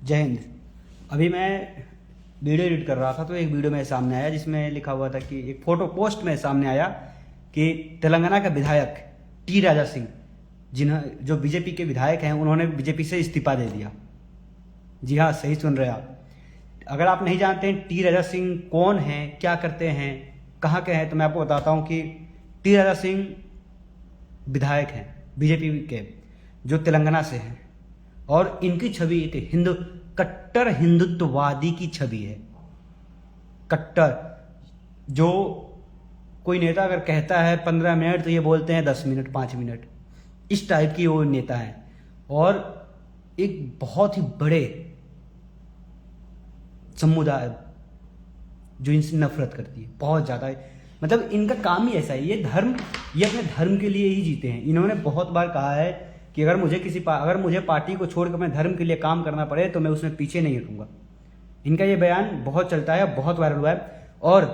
जय हिंद। अभी मैं वीडियो एडिट कर रहा था तो एक वीडियो मेरे सामने आया जिसमें लिखा हुआ था कि एक फोटो पोस्ट मेरे सामने आया कि तेलंगाना का विधायक टी राजा सिंह जो बीजेपी के विधायक हैं उन्होंने बीजेपी से इस्तीफा दे दिया। जी हाँ, सही सुन रहे आप। अगर आप नहीं जानते हैं टी राजा सिंह कौन हैं, क्या करते हैं, कहाँ के हैं, तो मैं आपको बताता हूँ कि टी राजा सिंह विधायक हैं बीजेपी के जो तेलंगाना से हैं और इनकी छवि एक कट्टर हिंदुत्ववादी की छवि है। कट्टर, जो कोई नेता अगर कहता है 15 मिनट तो ये बोलते हैं 10 मिनट 5 मिनट, इस टाइप की वो नेता है। और एक बहुत ही बड़े समुदाय जो इनसे नफरत करती है बहुत ज़्यादा। मतलब इनका काम ही ऐसा है, ये अपने धर्म के लिए ही जीते हैं। इन्होंने बहुत बार कहा है कि अगर मुझे पार्टी को छोड़कर अपने धर्म के लिए काम करना पड़े तो मैं उसमें पीछे नहीं हटूंगा। इनका ये बयान बहुत चलता है, बहुत वायरल हुआ है। और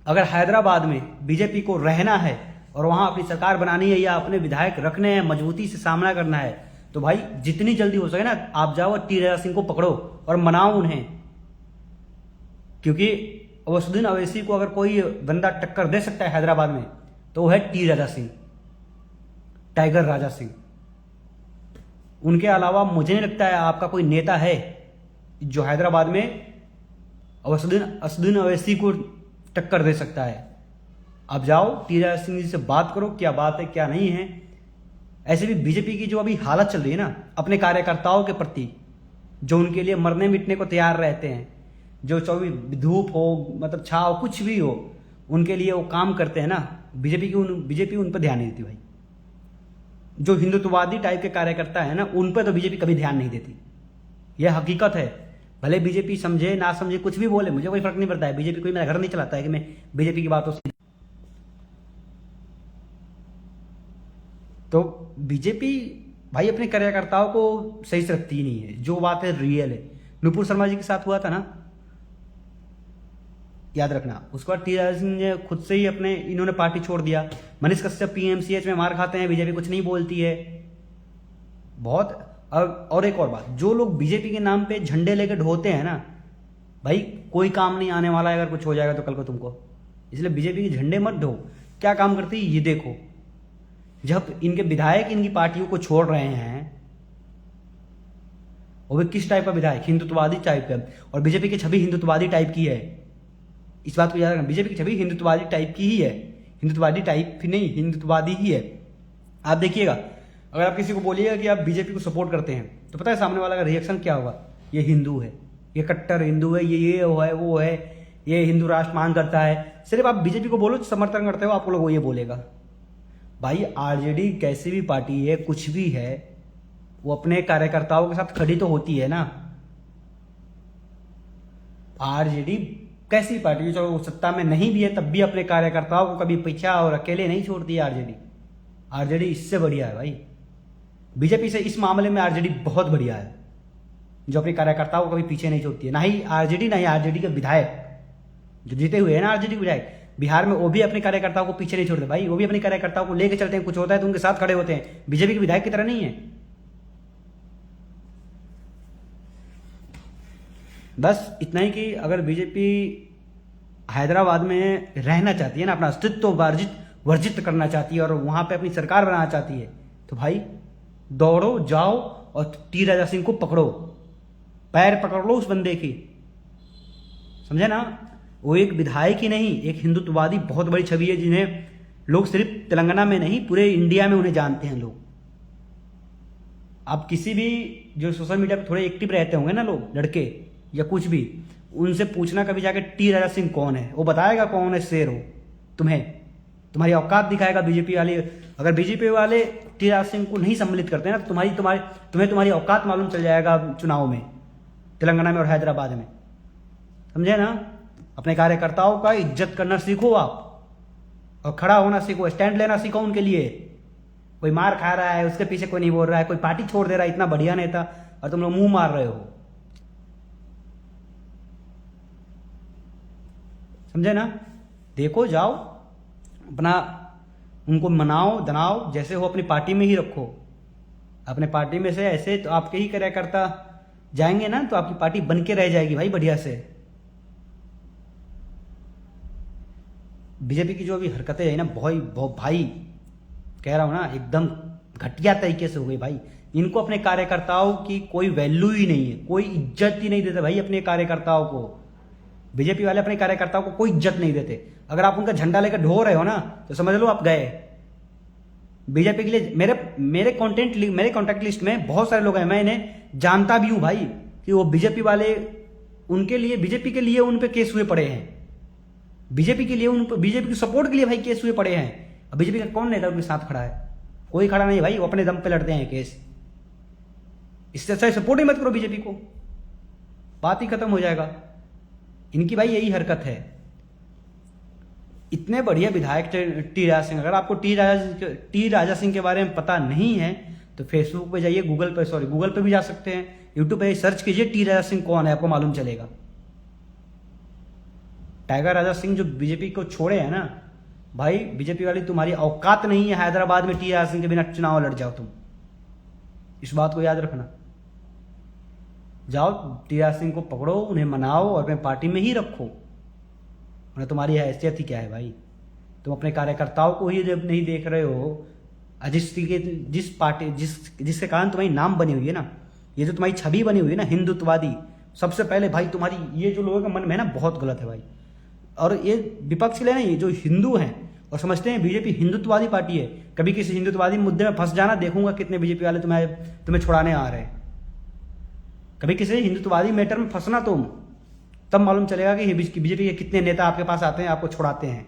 अगर हैदराबाद में बीजेपी को रहना है और वहां अपनी सरकार बनानी है या अपने विधायक रखने हैं, मजबूती से सामना करना है, तो भाई जितनी जल्दी हो सके ना आप जाओ टी राजा सिंह को पकड़ो और मनाओ उन्हें। क्योंकि असदुद्दीन अवैसी को अगर कोई बंदा टक्कर दे सकता है हैदराबाद में तो वो है टी राजा सिंह, टाइगर राजा सिंह। उनके अलावा मुझे नहीं लगता है आपका कोई नेता है जो हैदराबाद में असदुद्दीन अवैसी को टक्कर दे सकता है। आप जाओ टी राजा सिंह जी से बात करो, क्या बात है क्या नहीं है। ऐसे भी बीजेपी की जो अभी हालत चल रही है ना अपने कार्यकर्ताओं के प्रति, जो उनके लिए मरने मिटने को तैयार रहते हैं, जो 24 धूप हो मतलब छाव कुछ भी हो उनके लिए वो काम करते हैं ना, बीजेपी उन पर ध्यान नहीं देती भाई। जो हिंदुत्ववादी टाइप के कार्यकर्ता है ना उन पर तो बीजेपी कभी ध्यान नहीं देती। यह हकीकत है। भले बीजेपी समझे ना समझे कुछ भी बोले, मुझे कोई फर्क नहीं पड़ता है। बीजेपी कोई मेरा घर नहीं चलाता है कि मैं बीजेपी की बातों से। तो बीजेपी भाई अपने कार्यकर्ताओं को सही से रखती ही नहीं है। जो बात है रियल है। नुपुर शर्मा जी के साथ हुआ था ना, याद रखना। उसके बाद टी राजा सिंह ने खुद से ही इन्होंने पार्टी छोड़ दिया। मनीष कश्यप पीएमसीएच में मार खाते हैं, बीजेपी कुछ नहीं बोलती है बहुत। और एक और बात, जो लोग बीजेपी के नाम पे झंडे लेके ढोते हैं ना भाई, कोई काम नहीं आने वाला है अगर कुछ हो जाएगा तो कल को तुमको। इसलिए बीजेपी के झंडे मत ढो। क्या काम करती है ये देखो। जब इनके विधायक इनकी पार्टियों को छोड़ रहे हैं, वो भी किस टाइप का विधायक, हिंदुत्ववादी टाइप का। और बीजेपी की छवि हिंदुत्ववादी टाइप की है, इस बात को याद रखना। बीजेपी की छवि हिंदुत्ववादी टाइप की ही है, हिंदुत्ववादी टाइप भी नहीं, हिंदुत्ववादी ही है। आप देखिएगा, अगर आप किसी को बोलिएगा कि आप बीजेपी को सपोर्ट करते हैं तो पता है सामने वाला का रिएक्शन क्या होगा। ये हिंदू है, ये कट्टर हिंदू है, ये वो है, ये हिंदू राष्ट्र मान करता है। सिर्फ आप बीजेपी को बोलो समर्थन करते हो, आप लोग वो ये बोलेगा। भाई आरजेडी कैसी भी पार्टी है, कुछ भी है, वो अपने कार्यकर्ताओं के साथ खड़ी तो होती है ना। आरजेडी कैसी पार्टी जो सत्ता में नहीं भी है तब भी अपने कार्यकर्ताओं को कभी पीछा और अकेले नहीं छोड़ती है आरजेडी इससे बढ़िया है भाई। बीजेपी से इस मामले में आरजेडी बहुत बढ़िया है, जो अपने कार्यकर्ताओं को कभी पीछे नहीं छोड़ती है। ना ही आरजेडी के विधायक जो जीते हुए हैं ना, आरजेडी के विधायक बिहार में, वो भी अपने कार्यकर्ताओं को पीछे नहीं छोड़ते भाई। वो भी अपने कार्यकर्ताओं को लेकर चलते हैं, कुछ होता है तो उनके साथ खड़े होते हैं। बीजेपी के विधायक की तरह नहीं है। बस इतना ही कि अगर बीजेपी हैदराबाद में रहना चाहती है ना, अपना अस्तित्व वर्जित करना चाहती है और वहां पे अपनी सरकार बनाना चाहती है, तो भाई दौड़ो जाओ और टी राजा सिंह को पकड़ो, पैर पकड़ लो उस बंदे की, समझे ना। वो एक विधायक ही नहीं, एक हिंदुत्ववादी बहुत बड़ी छवि है, जिन्हें लोग सिर्फ तेलंगाना में नहीं पूरे इंडिया में उन्हें जानते हैं लोग। आप किसी भी जो सोशल मीडिया पे थोड़े एक्टिव रहते होंगे ना लोग, लड़के या कुछ भी, उनसे पूछना कभी जाके टी राजा सिंह कौन है, वो बताएगा कौन है। शेर हो तुम्हें, तुम्हारी औकात दिखाएगा बीजेपी वाले। अगर बीजेपी वाले टी राजा सिंह को नहीं सम्मिलित करते ना तो तुम्हारी औकात मालूम चल जाएगा चुनाव में, तेलंगाना में और हैदराबाद में, समझे ना। अपने कार्यकर्ताओं का इज्जत करना सीखो आप, और खड़ा होना सीखो, स्टैंड लेना सीखो उनके लिए। कोई मार खा रहा है उसके पीछे कोई नहीं बोल रहा है, कोई पार्टी छोड़ दे रहा है, इतना बढ़िया नेता, और तुम लोग मुंह मार रहे हो, समझे ना। देखो जाओ अपना उनको मनाओ दनाओ, जैसे हो अपनी पार्टी में ही रखो। अपने पार्टी में से ऐसे तो आपके ही कार्यकर्ता जाएंगे ना तो आपकी पार्टी बन के रह जाएगी भाई बढ़िया से। बीजेपी की जो अभी हरकतें है ना बहुत भाई, कह रहा हूं ना, एकदम घटिया तरीके से हो गई भाई। इनको अपने कार्यकर्ताओं की कोई वैल्यू ही नहीं है, कोई इज्जत ही नहीं देते भाई अपने कार्यकर्ताओं को। बीजेपी वाले अपने कार्यकर्ताओं को कोई इज्जत नहीं देते। अगर आप उनका झंडा लेकर ढो रहे हो ना तो समझ लो आप गए। बीजेपी के लिए मेरे कॉन्टैक्ट लिस्ट में बहुत सारे लोग हैं, मैं इन्हें जानता भी हूं भाई, कि वो बीजेपी वाले, उनके लिए, बीजेपी के लिए उन पे केस हुए पड़े हैं, बीजेपी के लिए, उन बीजेपी के सपोर्ट के लिए भाई केस हुए पड़े हैं। अब बीजेपी का कौन नेता उनके साथ खड़ा है? कोई खड़ा नहीं भाई, वो अपने दम पे लड़ते हैं केस। इससे अच्छा सपोर्ट ही मत करो बीजेपी को, बात ही खत्म हो जाएगा। इनकी भाई यही हरकत है। इतने बढ़िया विधायक टी राजा सिंह, अगर आपको टी राजा सिंह के बारे में पता नहीं है तो फेसबुक पे जाइए, गूगल पे भी जा सकते हैं, यूट्यूब पे सर्च कीजिए टी राजा सिंह कौन है, आपको मालूम चलेगा। टाइगर राजा सिंह जो बीजेपी को छोड़े हैं ना भाई, बीजेपी वाली तुम्हारी औकात नहीं है हैदराबाद में टी राजा सिंह के बिना चुनाव लड़ जाओ तुम, इस बात को याद रखना। जाओ टी राजा सिंह को पकड़ो, उन्हें मनाओ और अपने पार्टी में ही रखो, उन्हें तुम्हारी हैसियत ही क्या है भाई। तुम अपने कार्यकर्ताओं को ही जब नहीं देख रहे हो, जिस पार्टी जिसके कारण तुम्हारी नाम बनी हुई है ना, ये जो तुम्हारी छवि बनी हुई है ना हिंदुत्ववादी, सबसे पहले भाई तुम्हारी ये जो लोगों के मन में है ना बहुत गलत है भाई। और ये विपक्ष के लिए ना, ये जो हिंदू हैं और समझते हैं बीजेपी हिंदुत्ववादी पार्टी है, कभी किसी हिंदुत्ववादी मुद्दे में फंस जाना, देखूंगा कितने बीजेपी वाले तुम्हें छुड़ाने आ रहे हैं। कभी किसी हिंदुत्ववादी मैटर में फंसना तुम, तब मालूम चलेगा कि बीजेपी के कितने नेता आपके पास आते हैं, आपको छुड़ाते हैं।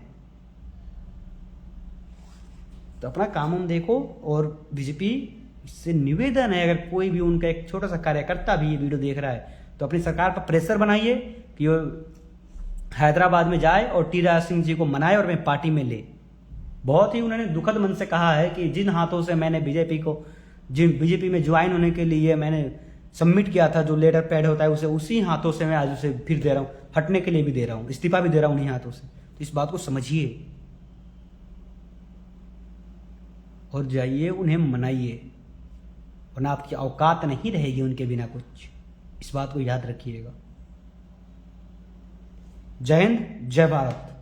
तो अपना काम हम देखो। और बीजेपी से निवेदन है, अगर कोई भी उनका एक छोटा सा कार्यकर्ता भी ये वीडियो देख रहा है तो अपनी सरकार पर प्रेशर बनाइए कि वो हैदराबाद में जाए और टी राजा सिंह जी को मनाए और अपनी पार्टी में ले। बहुत ही उन्होंने दुखद मन से कहा है कि जिन हाथों से मैंने बीजेपी में ज्वाइन होने के लिए मैंने सबमिट किया था, जो लेटर पैड होता है, उसी हाथों से मैं आज उसे फिर दे रहा हूं, हटने के लिए भी दे रहा हूं, इस्तीफा भी दे रहा हूं उन्हीं हाथों से। तो इस बात को समझिए और जाइए उन्हें मनाइए, वरना आपकी औकात नहीं रहेगी उनके बिना कुछ। इस बात को याद रखिएगा। जय हिंद, जय भारत।